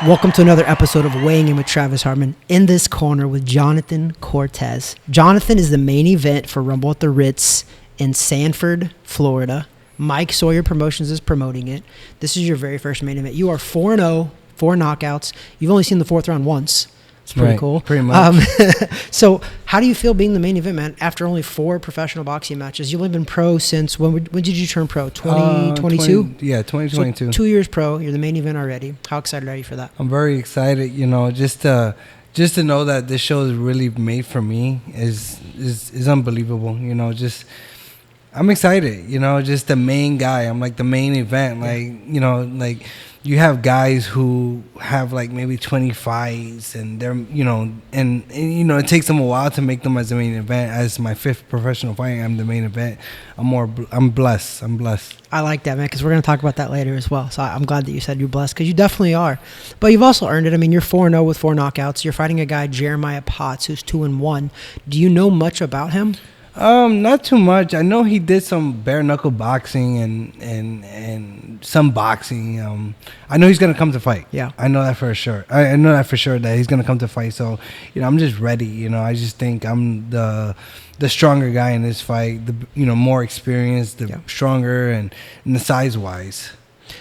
Welcome to another episode of Weighing In with Travis Hartman. In this corner with Jonathan Cortes. Jonathan is the main event for Rumble at the Ritz in Sanford, Florida. Mike Sawyer Promotions is promoting it. This is your very first main event. You are 4-0, 4 knockouts. You've only seen the fourth round once. It's pretty cool. Pretty much. So how do you feel being the main event, man, after only 4 professional boxing matches? You've only been pro since, when did you turn pro? 2022? Yeah, 2022. So 2 years pro. You're the main event already. How excited are you for that? I'm very excited, just to know that this show is really made for me is unbelievable. I'm excited, just the main guy. I'm like the main event. Like, you have guys who have like maybe 20 fights and they're, it takes them a while to make them as the main event. As my 5th professional fight, I'm the main event. I'm blessed. I like that, man, because we're going to talk about that later as well. So I'm glad that you said you're blessed, because you definitely are. But you've also earned it. I mean, you're 4-0 with 4 knockouts. You're fighting a guy, Jeremiah Potts, who's 2-1. Do you know much about him? Not too much. I know he did some bare knuckle boxing and some boxing. I know he's gonna come to fight. Yeah, I know that for sure. I know that for sure that he's gonna come to fight. So, I'm just ready. I just think I'm the stronger guy in this fight. The more experienced, the stronger, and the size wise.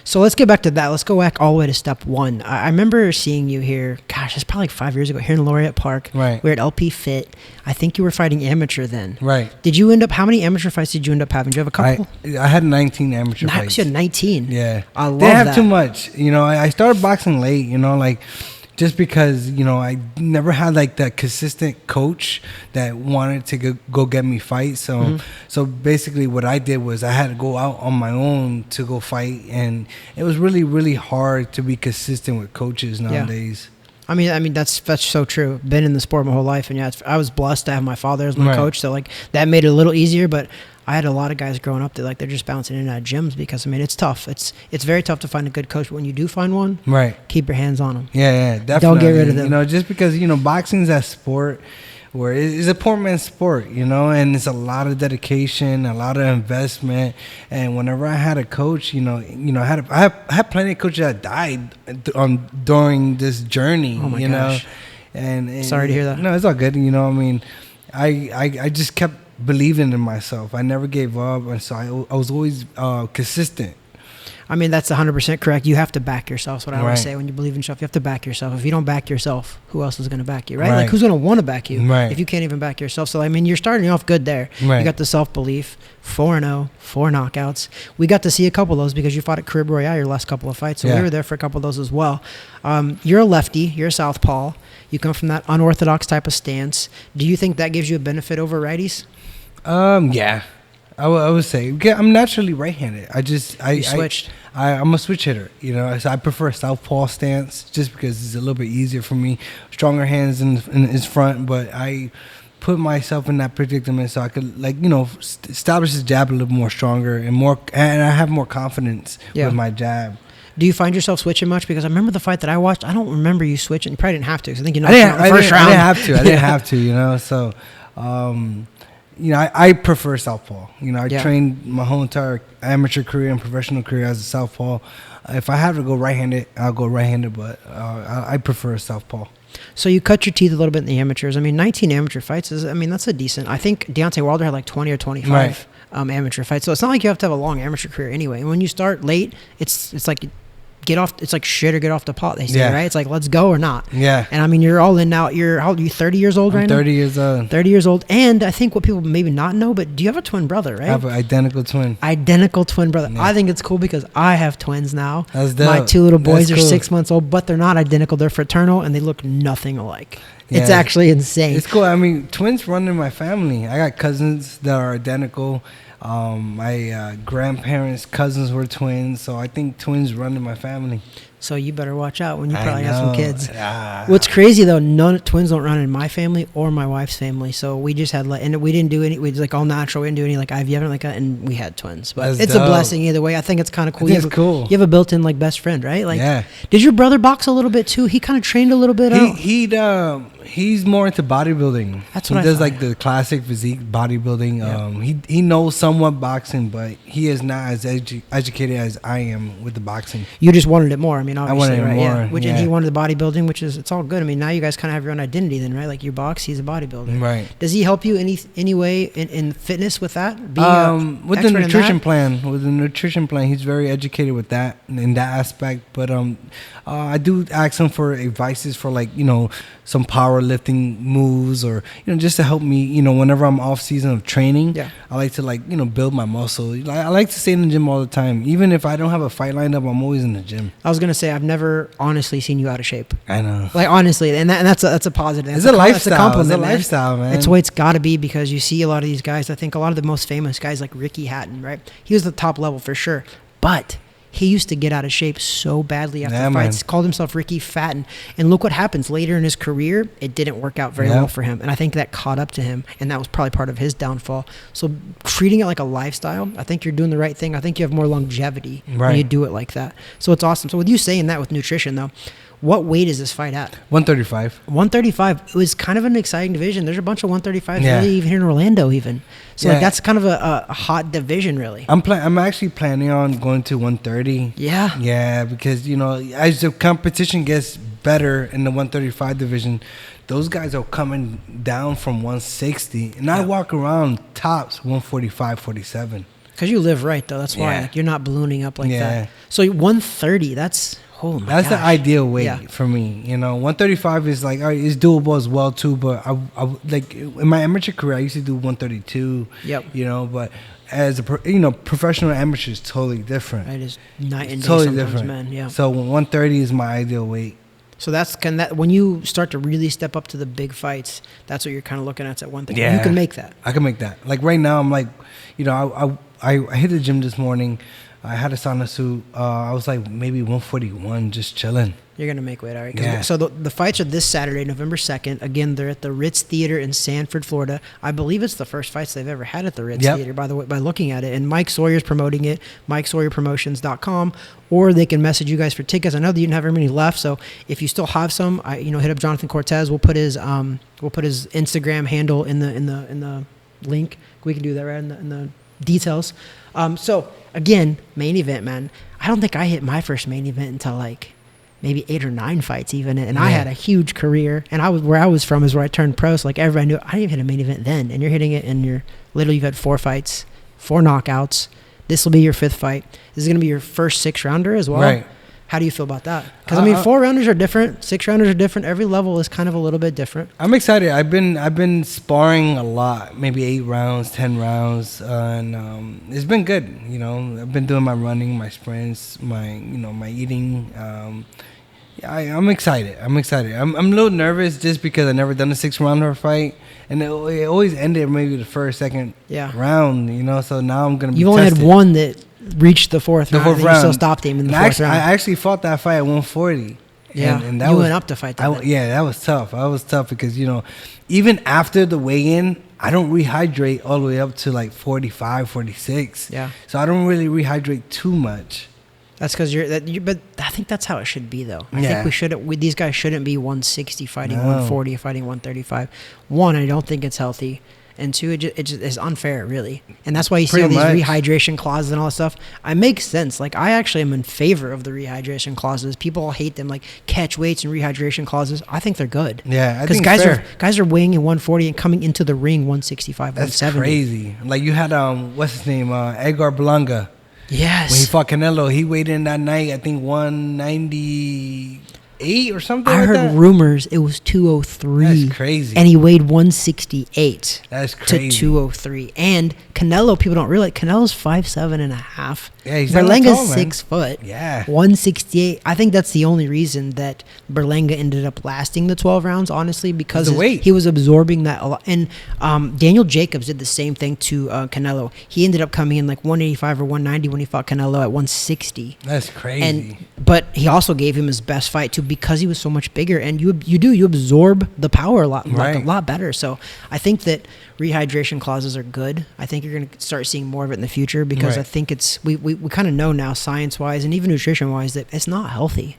So let's get back to that. Let's go back all the way to step 1. I remember seeing you here, gosh, it's probably like 5 years ago, here in Laureate Park. Right. We were at LP Fit. I think you were fighting amateur then. Right. How many amateur fights did you end up having? Did you have a couple? I had 19 amateur fights. You had 19? Yeah. I love that. They have too much. I started boxing late, just because, I never had like that consistent coach that wanted to go get me fights. So so basically what I did was I had to go out on my own to go fight. And it was really, really hard to be consistent with coaches nowadays. I mean that's so true. Been in the sport my whole life, and I was blessed to have my father as my coach, so like that made it a little easier. But I had a lot of guys growing up that they're just bouncing in and out of gyms, because it's tough. It's very tough to find a good coach. But when you do find one, keep your hands on them. Yeah, definitely. Don't get rid of them. Just because boxing's that sport where it's a poor man's sport, and it's a lot of dedication, a lot of investment. And whenever I had a coach, I had plenty of coaches that died during this journry. Oh my gosh. And sorry to hear that. No, it's all good. I just kept believing in myself. I never gave up, and so I was always consistent. I mean, that's 100% correct. You have to back yourself. That's what I always say. When you believe in yourself, you have to back yourself. If you don't back yourself, who else is going to back you, right? Like, who's going to want to back you if you can't even back yourself? So, I mean, you're starting off good there. You got the self-belief, 4-0, 4 knockouts. We got to see a couple of those because you fought at Carib Royale your last couple of fights. So we were there for a couple of those as well. You're a lefty. You're a southpaw. You come from that unorthodox type of stance. Do you think that gives you a benefit over righties? Yeah. I would say I'm naturally right-handed. You switched. I'm a switch hitter, So I prefer a southpaw stance just because it's a little bit easier for me. Stronger hands in his front, but I put myself in that predicament so I could establish his jab a little more stronger and I have more confidence with my jab. Do you find yourself switching much? Because I remember the fight that I watched. I don't remember you switching. You probably didn't have to, because I think you knocked him out in the first round. I didn't have to. So. I prefer southpaw. I trained my whole entire amateur career and professional career as a southpaw. If I have to go right-handed, I'll go right-handed, but I prefer southpaw. So you cut your teeth a little bit in the amateurs. I mean, 19 amateur fights that's a decent. I think Deontay Wilder had like 20 or 25 amateur fights. So it's not like you have to have a long amateur career anyway. And when you start late, it's like it's like shit or get off the pot, they say, right? It's like, let's go or not. Yeah. And I mean, you're all in now. How old are you? 30 years old right now? 30 years old. 30 years old. And I think what people maybe not know, but do you have a twin brother, right? I have an identical twin. Identical twin brother. Yeah. I think it's cool because I have twins now. That's dope. My 2 little boys are 6 months old, but they're not identical. They're fraternal, and they look nothing alike. Yeah. It's actually insane. It's cool. I mean, twins run in my family. I got cousins that are identical. My grandparents' cousins were twins, so I think twins run in my family. So you better watch out when you probably have some kids. What's crazy though, twins don't run in my family or my wife's family. So we just had and we didn't do any. We just all natural. We didn't do any IVF and we had twins. But it's dope. A blessing either way. I think it's kind of cool. It's cool. You have a built-in best friend, right? Did your brother box a little bit too? He kind of trained a little bit. He's more into bodybuilding. That's what he does, like the classic physique bodybuilding. He knows somewhat boxing, but he is not as educated as I am with the boxing. You just wanted it more. I mean, obviously, I wanted it more. Yeah. Which and he wanted the bodybuilding, which is it's all good. I mean, now you guys kind of have your own identity, then, right? Like you box, he's a bodybuilder. Right. Does he help you any way in fitness with that? With the nutrition plan, he's very educated with that in that aspect. But I do ask him for advices for, like, you know, some powerlifting moves, or, you know, just to help me, you know, whenever I'm off season of training. Yeah. I like to, like, you know, build my muscle. I like to stay in the gym all the time. Even if I don't have a fight lined up, I'm always in the gym. I was gonna say I've never honestly seen you out of shape. I know. Like, honestly, and that's a positive. It's a lifestyle. It's a compliment, it's a lifestyle, man. It's the way it's got to be, because you see a lot of these guys. I think a lot of the most famous guys, like Ricky Hatton, right? He was the top level for sure, but he used to get out of shape so badly after fights. Called himself Ricky Fatten. And look what happens later in his career. It didn't work out very well for him. And I think that caught up to him. And that was probably part of his downfall. So treating it like a lifestyle, I think you're doing the right thing. I think you have more longevity when you do it like that. So it's awesome. So with you saying that with nutrition, though, what weight is this fight at? 135. 135. It was kind of an exciting division. There's a bunch of 135s really even here in Orlando even. So like that's kind of a hot division really. I'm actually planning on going to 130. Yeah. Yeah, because, you know, as the competition gets better in the 135 division, those guys are coming down from 160. And I walk around tops 145, 47. Because you live right, though. That's why. Like, you're not ballooning up like that. So 130, that's... Oh my That's the ideal weight for me. You know, 135 is like, all right, it's doable as well too. But I like in my amateur career, I used to do 132. Yep. You know, but as a professional amateur is totally different. It is night and day totally sometimes, different, man. Yeah. So 130 is my ideal weight. So when you start to really step up to the big fights, that's what you're kind of looking at 130. Yeah. You can make that. I can make that. Like right now, I'm like, you know, I hit the gym this morning. I had a sauna suit. I was like maybe 141, just chilling. You're going to make weight, all right? Yeah. So the fights are this Saturday, November 2nd. Again, they're at the Ritz Theater in Sanford, Florida. I believe it's the first fights they've ever had at the Ritz Theater, by the way, by looking at it. And Mike Sawyer's promoting it, MikeSawyerPromotions.com, or they can message you guys for tickets. I know that you didn't have very many left, so if you still have some, hit up Jonathan Cortes. We'll put his Instagram handle in the link. We can do that right in the details. So again, main event, man. I don't think I hit my first main event until like maybe 8 or 9 fights even, and I had a huge career. And where I was from is where I turned pro, so like everybody knew I didn't even hit a main event then. And you're hitting it, and you've had 4 fights, 4 knockouts. This will be your 5th fight. This is gonna be your first 6-rounder as well. Right. How do you feel about that? Because 4-rounders are different, 6-rounders are different. Every level is kind of a little bit different. I'm excited. I've been sparring a lot, maybe 8 rounds, 10 rounds, and it's been good. You know, I've been doing my running, my sprints, my eating. I'm excited. I'm a little nervous just because I've never done a 6-rounder fight, and it always ended maybe the first, second round. You know, so now I'm gonna be. You only had one that reached the 4th round. You still stopped him in the 4th round. I actually fought that fight at 140. Yeah, and that went up to fight that. That was tough. I was tough because, you know, even after the weigh-in, I don't rehydrate all the way up to like 45, 46. Yeah. So I don't really rehydrate too much. That's because but I think that's how it should be, though. I think these guys shouldn't be 160 fighting 140, fighting 135. 1, I don't think it's healthy. And 2, it just is unfair, really. And that's why you see all these rehydration clauses and all that stuff. It makes sense. Like, I actually am in favor of the rehydration clauses. People all hate them, like catch weights and rehydration clauses. I think they're good. Yeah, because guys are weighing in 140 and coming into the ring 165, 170. That's crazy. Like, you had what's his name, Edgar Berlanga. Yes. When he fought Canelo, he weighed in that night, I think 198 or something. I heard rumors it was 203. That's crazy. And he weighed 168. That's crazy. To 203. And Canelo, people don't realize, Canelo's 5'7.5". Yeah, he's Berlanga's 6 foot. Yeah. 168. I think that's the only reason that Berlanga ended up lasting the 12 rounds, honestly, because he was absorbing that a lot. And Daniel Jacobs did the same thing to Canelo. He ended up coming in like 185 or 190 when he fought Canelo at 160. That's crazy. But he also gave him his best fight too, because he was so much bigger, and you absorb the power a lot better. So I think that rehydration clauses are good. I think you're going to start seeing more of it in the future, because I think we kind of know now, science wise and even nutrition wise, that it's not healthy.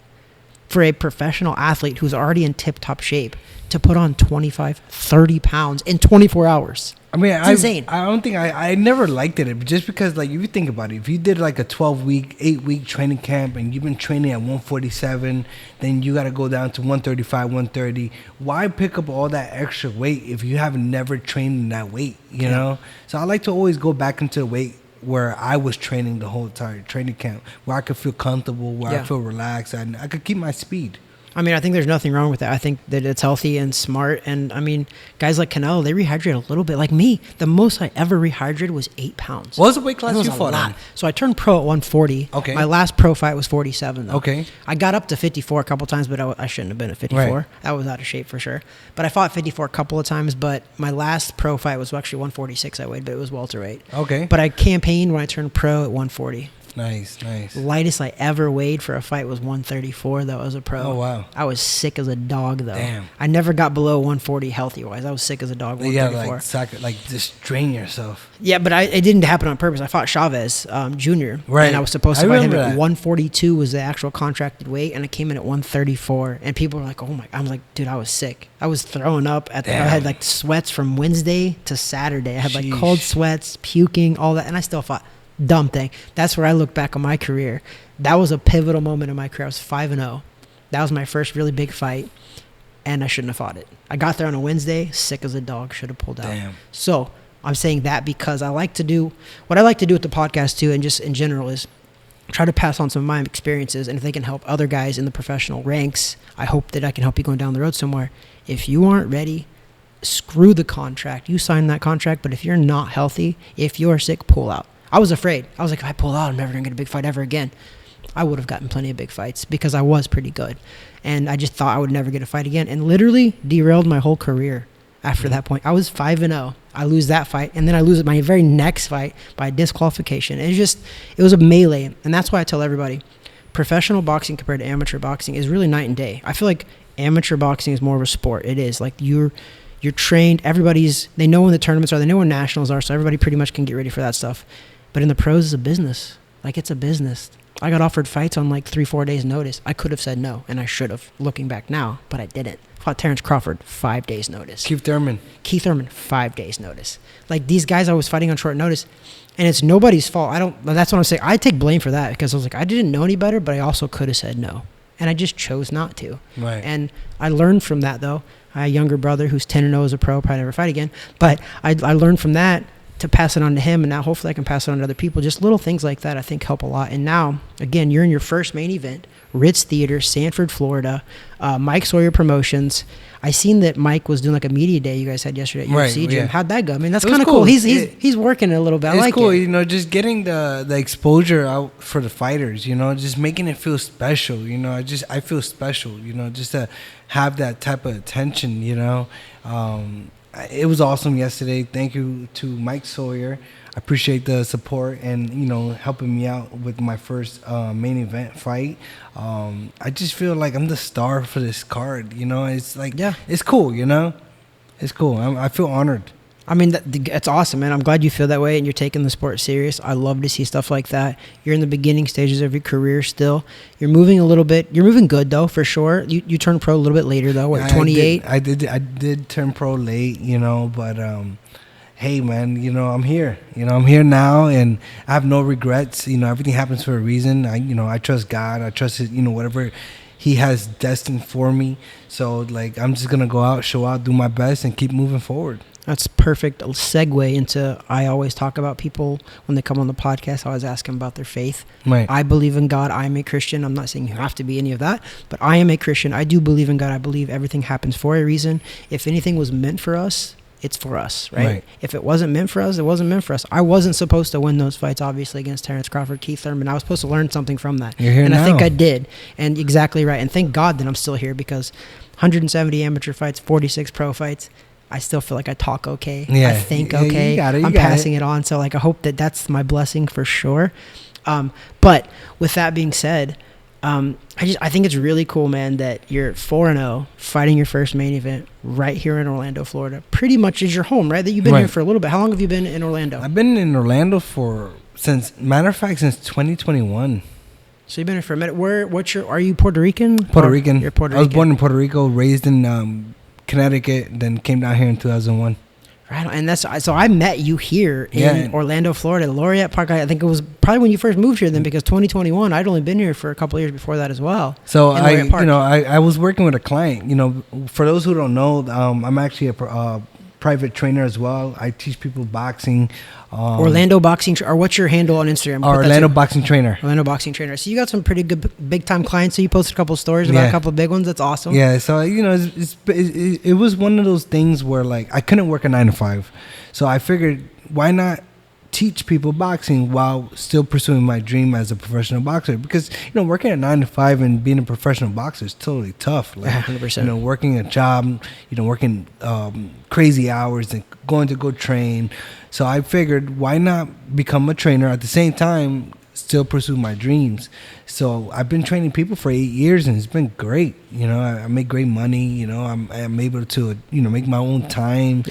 for a professional athlete who's already in tip-top shape to put on 25, 30 pounds in 24 hours. I mean, it's insane. I don't think I never liked it, just because, like, if you think about it, if you did like a 12-week, 8-week training camp and you've been training at 147, then you got to go down to 135, 130. Why pick up all that extra weight if you have never trained in that weight, you know? So I like to always go back into the weight where I was training the whole entire training camp, where I could feel comfortable, where I feel relaxed, and I could keep my speed. I mean, I think there's nothing wrong with that. I think that it's healthy and smart. And, I mean, guys like Canelo, they rehydrate a little bit. Like me, the most I ever rehydrated was 8 pounds. What was the weight class you fought in? So I turned pro at 140. Okay. My last pro fight was 47, though. Okay. I got up to 54 a couple times, but I shouldn't have been at 54. Right. I was out of shape for sure. But I fought 54 a couple of times, but my last pro fight was actually 146 I weighed, but it was welterweight. Okay. But I campaigned when I turned pro at 140. Nice. Lightest I ever weighed for a fight was 134, though, as a pro. Oh, wow. I was sick as a dog, though. Damn. I never got below 140 healthy-wise. I was sick as a dog, 134. Yeah, like just drain yourself. Yeah, but it didn't happen on purpose. I fought Chavez Jr. Right. And I was supposed to fight him at 142 was the actual contracted weight, and I came in at 134. And people were like, oh, my. I'm like, dude, I was sick. I was throwing up. I had, like, sweats from Wednesday to Saturday. I had, like, cold sweats, puking, all that, and I still fought. Dumb thing. That's where I look back on my career. That was a pivotal moment in my career. I was 5-0. That was my first really big fight, and I shouldn't have fought it. I got there on a Wednesday, sick as a dog, should have pulled out. Damn. So I'm saying that because I like to do what I like to do with the podcast too, and just in general is try to pass on some of my experiences, and if they can help other guys in the professional ranks, I hope that I can help you going down the road somewhere. If you aren't ready, screw the contract. You sign that contract, but if you're not healthy, if you're sick, pull out. I was afraid. I was like, if I pull out, I'm never going to get a big fight ever again. I would have gotten plenty of big fights because I was pretty good. And I just thought I would never get a fight again, and literally derailed my whole career after that point. I was 5-0. I lose that fight, and then I lose my very next fight by disqualification. It was a melee. And that's why I tell everybody, professional boxing compared to amateur boxing is really night and day. I feel like amateur boxing is more of a sport. It is. Like you're trained. They know when the tournaments are. They know when nationals are, so everybody pretty much can get ready for that stuff. But in the pros, it's a business. Like, it's a business. I got offered fights on like 3-4 days notice. I could have said no, and I should have, looking back now, but I didn't. Fought Terrence Crawford, 5 days notice. Keith Thurman, 5 days notice. Like, these guys I was fighting on short notice, and it's nobody's fault. That's what I'm saying. I take blame for that because I was like, I didn't know any better, but I also could have said no. And I just chose not to. Right. And I learned from that, though. I have a younger brother who's 10-0 as a pro, probably never fight again. But I learned from that to pass it on to him, and now hopefully I can pass it on to other people. Just little things like that I think help a lot. And now, again, you're in your first main event, Ritz Theater, Sanford, Florida, Mike Sawyer Promotions. I seen that Mike was doing like a media day you guys had yesterday at UFC Gym. Yeah. How'd that go? I mean, that's kind of cool. He's working a little bit. I like cool. It. Just getting the exposure out for the fighters, just making it feel special. I feel special, just to have that type of attention, It was awesome yesterday. Thank you to Mike Sawyer. I appreciate the support and, helping me out with my first main event fight. I just feel like I'm the star for this card. It's like, it's cool, It's cool. I feel honored. I mean, it's awesome, man. I'm glad you feel that way and you're taking the sport serious. I love to see stuff like that. You're in the beginning stages of your career still. You're moving a little bit. You're moving good, though, for sure. You turned pro a little bit later, though. What, 28? I did turn pro late, but hey, man, I'm here. I'm here now, and I have no regrets. Everything happens for a reason. I trust God. I trust it, whatever He has destined for me. So, like, I'm just going to go out, show out, do my best, and keep moving forward. That's perfect segue into, I always talk about people when they come on the podcast. I always ask them about their faith. Right. I believe in God. I'm a Christian. I'm not saying you have to be any of that, but I am a Christian. I do believe in God. I believe everything happens for a reason. If anything was meant for us, it's for us, right? If it wasn't meant for us, it wasn't meant for us. I wasn't supposed to win those fights, obviously, against Terrence Crawford, Keith Thurman. I was supposed to learn something from that. You're here and now. I think I did. And exactly right. And thank God that I'm still here because 170 amateur fights, 46 pro fights. I still feel like I talk okay. Yeah. I think okay. You got it. I'm passing it on. So, like, I hope that that's my blessing for sure. But with that being said, I think it's really cool, man, that you're 4-0 fighting your first main event right here in Orlando, Florida. Pretty much is your home, right? That you've been here for a little bit. How long have you been in Orlando? I've been in Orlando since 2021. So you've been here for a minute. Are you Puerto Rican? Puerto Rican. You're Puerto Rican. I was born in Puerto Rico, raised in Connecticut, then came down here in 2001. Right, and so I met you here in Orlando, Florida, Laureate Park. I think it was probably when you first moved here then, because 2021, I'd only been here for a couple of years before that as well. So I was working with a client. For those who don't know, I'm actually a private trainer as well. I teach people boxing. Orlando Boxing, or what's your handle on Instagram? Orlando Boxing Trainer. Orlando Boxing Trainer. So you got some pretty good big time clients. So you posted a couple of stories about a couple of big ones. That's awesome. Yeah. So it was one of those things where like I couldn't work a 9 to 5, so I figured why not teach people boxing while still pursuing my dream as a professional boxer, because working at 9 to 5 and being a professional boxer is totally tough. Like 100%. Working a job, working crazy hours and going to go train. So I figured why not become a trainer at the same time, still pursue my dreams. So I've been training people for 8 years and it's been great. I make great money. I'm able to make my own time,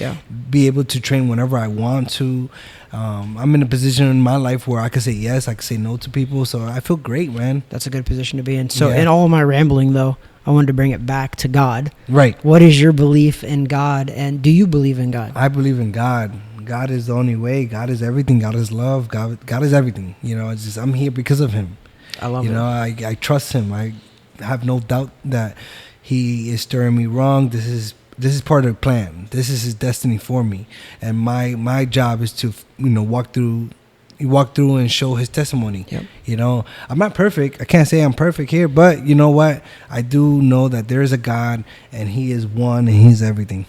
be able to train whenever I want to. I'm in a position in my life where I can say yes, I can say no to people. So I feel great, man. That's a good position to be in. So in all of my rambling though, I wanted to bring it back to God. Right. What is your belief in God, and do you believe in God? I believe in God. God is the only way. God is everything. God is love. God is everything. It's just I'm here because of Him. I love it. I trust Him. I have no doubt that He is steering me wrong. This is part of the plan. This is His destiny for me, and my job is to walk through and show His testimony. Yep. I'm not perfect. I can't say I'm perfect here, but you know what? I do know that there is a God, and He is one, and He's everything.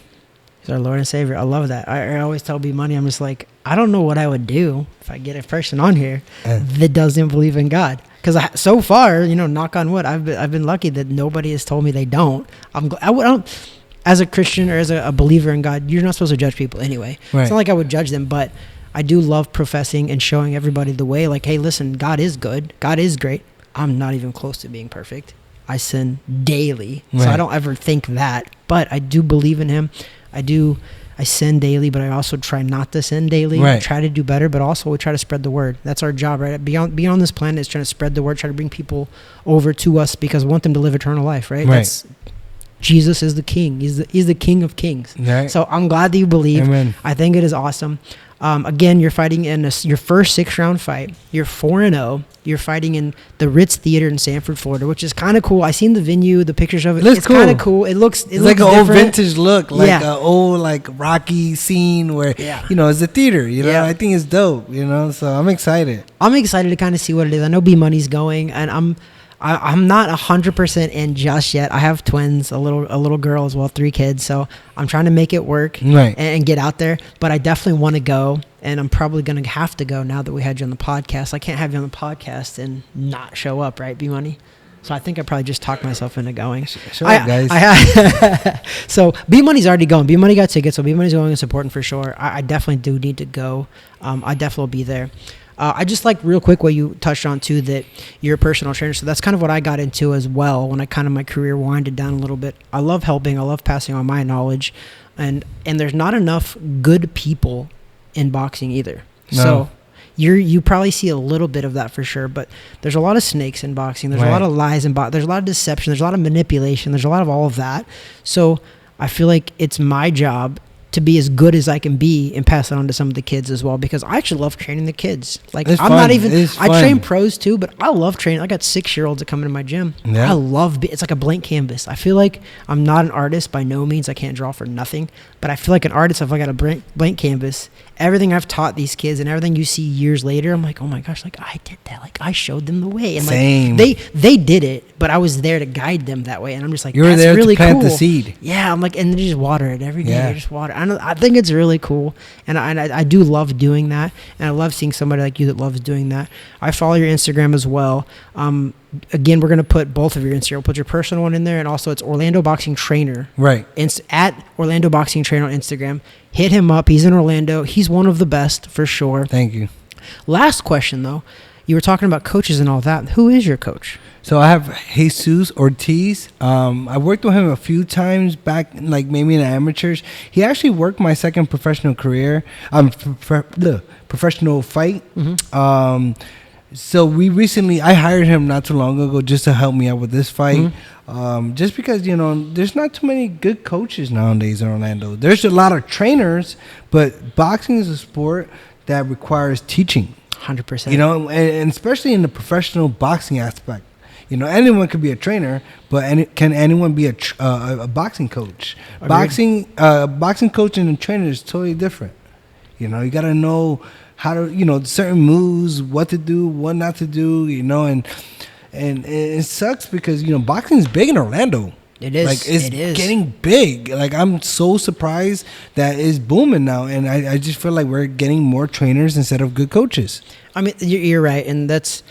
He's our Lord and Savior. I love that. I always tell B Money, I'm just like, I don't know what I would do if I get a person on here that doesn't believe in God. Because so far, knock on wood, I've been lucky that nobody has told me they don't. I don't. As a Christian or as a believer in God, you're not supposed to judge people anyway. Right. It's not like I would judge them, but I do love professing and showing everybody the way. Like, hey, listen, God is good. God is great. I'm not even close to being perfect. I sin daily, so I don't ever think that. But I do believe in Him. I sin daily, but I also try not to sin daily. I try to do better, but also we try to spread the word. That's our job, right? Being on this planet is trying to spread the word, try to bring people over to us because we want them to live eternal life, right? Jesus is the King. He's the King of Kings. Right. So I'm glad that you believe. Amen. I think it is awesome. Again, you're fighting in your first 6-round fight. You're 4-0. You're fighting in the Ritz Theater in Sanford, Florida, which is kind of cool. I seen the venue, the pictures of it. It's kind of cool. It looks like an old vintage look, like an old Rocky scene where it's a theater. I think it's dope. So I'm excited. I'm excited to kind of see what it is. I know B Money's going, and I'm not 100% in just yet. I have twins, a little girl as well, 3 kids. So I'm trying to make it work and get out there. But I definitely want to go, and I'm probably going to have to go now that we had you on the podcast. I can't have you on the podcast and not show up, right, B Money? So I think I probably just talked myself into going. Sure, guys. So B Money's already going. B Money got tickets, so B Money's going and supporting for sure. I definitely do need to go. I definitely will be there. I just like real quick what you touched on too, that you're a personal trainer. So that's kind of what I got into as well when my career winded down a little bit. I love helping. I love passing on my knowledge, and there's not enough good people in boxing either. No. So you probably see a little bit of that for sure, but there's a lot of snakes in boxing. There's a lot of lies in boxing. There's a lot of deception. There's a lot of manipulation. There's a lot of all of that. So I feel like it's my job to be as good as I can be and pass it on to some of the kids as well, because I actually love training the kids. Like it's I'm fun. Not even I train pros too, but I love training. I got 6-year-olds that come into my gym. I love it's like a blank canvas. I feel like I'm not an artist by no means. I can't draw for nothing, but I feel like an artist if I got a blank canvas. Everything I've taught these kids and everything you see years later, I'm like, oh my gosh, like I did that. Like I showed them the way. And Same. Like they did it, but I was there to guide them that way. And I'm just like, you were there really to plant the seed. Yeah, I'm like, and they just water it every day. I just water. I think it's really cool, and I do love doing that, and I love seeing somebody like you that loves doing that. I follow your Instagram as well. Again, we're gonna put both of your Instagram. We'll put your personal one in there, and also it's Orlando Boxing Trainer. Right. At Orlando Boxing Trainer on Instagram. Hit him up. He's in Orlando. He's one of the best for sure. Thank you. Last question though. You were talking about coaches and all that. Who is your coach? So I have Jesus Ortiz. I worked with him a few times back, like maybe in the amateurs. He actually worked my second professional career, professional fight. So I hired him not too long ago just to help me out with this fight. Just because, there's not too many good coaches nowadays in Orlando. There's a lot of trainers, but boxing is a sport that requires teaching. 100%. And especially in the professional boxing aspect. Anyone could be a trainer, but can anyone be a boxing coach? Agreed. Boxing coach and a trainer is totally different. You got to know how to, certain moves, what to do, what not to do, and it sucks because, boxing is big in Orlando. It is. Like, it's getting big. Like, I'm so surprised that it's booming now. And I just feel like we're getting more trainers instead of good coaches. I mean, you're right. And that's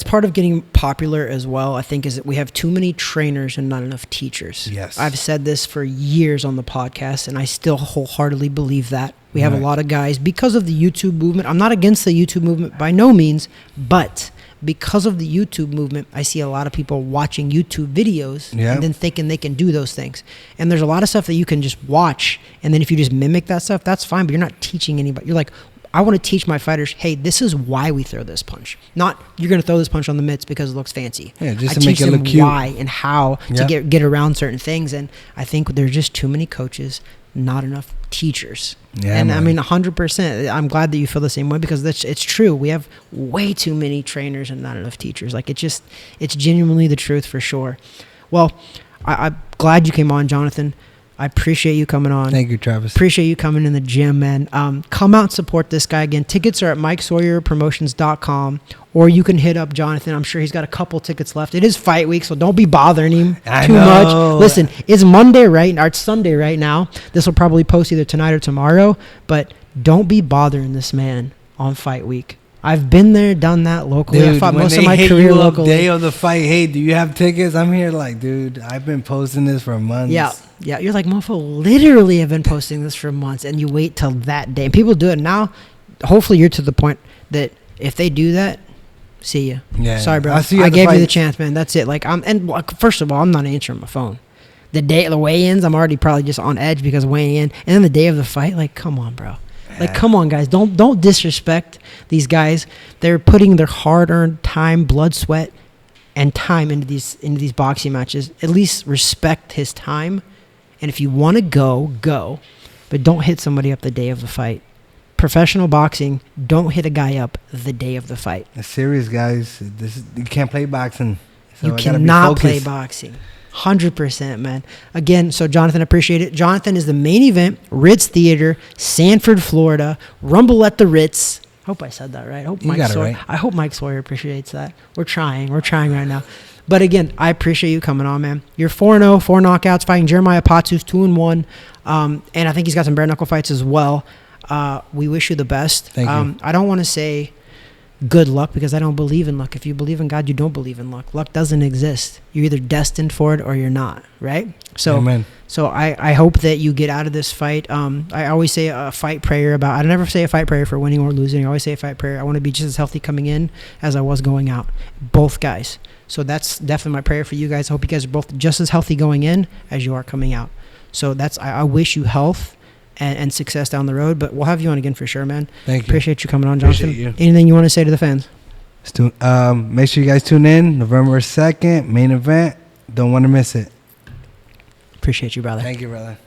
part of getting popular as well, I think, is that we have too many trainers and not enough teachers. Yes. I've said this for years on the podcast, and I still wholeheartedly believe that. We have a lot of guys, because of the YouTube movement. I'm not against the YouTube movement by no means, but because of the YouTube movement, I see a lot of people watching YouTube videos and then thinking they can do those things. And there's a lot of stuff that you can just watch, and then if you just mimic that stuff, that's fine, but you're not teaching anybody. You're like, I want to teach my fighters, hey, this is why we throw this punch. Not, you're going to throw this punch on the mitts because it looks fancy. Yeah, just to make it look cute. I teach them why and how to get around certain things. And I think there's just too many coaches, not enough teachers. Yeah, and man. I mean, 100%. I'm glad that you feel the same way because it's true. We have way too many trainers and not enough teachers. Like, it's genuinely the truth for sure. Well, I'm glad you came on, Jonathan. I appreciate you coming on. Thank you, Travis. Appreciate you coming in the gym, man. Come out and support this guy. Again, tickets are at MikeSawyerPromotions.com, or you can hit up Jonathan. I'm sure he's got a couple tickets left. It is fight week, so don't be bothering him too much. Listen, it's Monday, right? Or it's Sunday right now. This will probably post either tonight or tomorrow, but don't be bothering this man on fight week. I've been there, done that locally. Dude, I fought when most they of my hit career you locally. Day of the fight, hey, do you have tickets? I'm here like, dude, I've been posting this for months. Yeah. You're like, mofo, literally have been posting this for months, and you wait till that day. And people do it now. Hopefully you're to the point that if they do that, see you. Yeah. Sorry, bro. I gave you the chance, man. That's it. Like, first of all, I'm not answering my phone. The day of the weigh-ins, I'm already probably just on edge because weighing in. And then the day of the fight, like, come on, bro. Like, come on, guys. Don't disrespect these guys. They're putting their hard-earned time, blood, sweat, and time into these boxing matches. At least respect his time. And if you want to go. But don't hit somebody up the day of the fight. Professional boxing, don't hit a guy up the day of the fight. It's serious, guys. You can't play boxing. So you cannot play boxing. 100%, man. Again, so Jonathan, appreciate it. Jonathan is the main event, Ritz Theater, Sanford, Florida. Rumble at the Ritz. Hope I said that right. I hope Mike Sawyer appreciates that. We're trying right now. But again, I appreciate you coming on, man. You're 4-0, 4 knockouts, fighting Jeremiah Potts, 2-1. And I think he's got some bare knuckle fights as well. We wish you the best. Thank you. I don't want to say good luck because I don't believe in luck. If you believe in God, you don't believe in luck. Luck doesn't exist. You're either destined for it or you're not, right? So, Amen. So I hope that you get out of this fight. I always say a fight prayer I never say a fight prayer for winning or losing. I always say a fight prayer. I want to be just as healthy coming in as I was going out. Both guys. So that's definitely my prayer for you guys. I hope you guys are both just as healthy going in as you are coming out. So I wish you health and success down the road, but we'll have you on again for sure, man. Thank you. Appreciate you coming on, Jonathan. Appreciate you. Anything you want to say to the fans? Make sure you guys tune in November 2nd, main event. Don't want to miss it. Appreciate you, brother. Thank you, brother.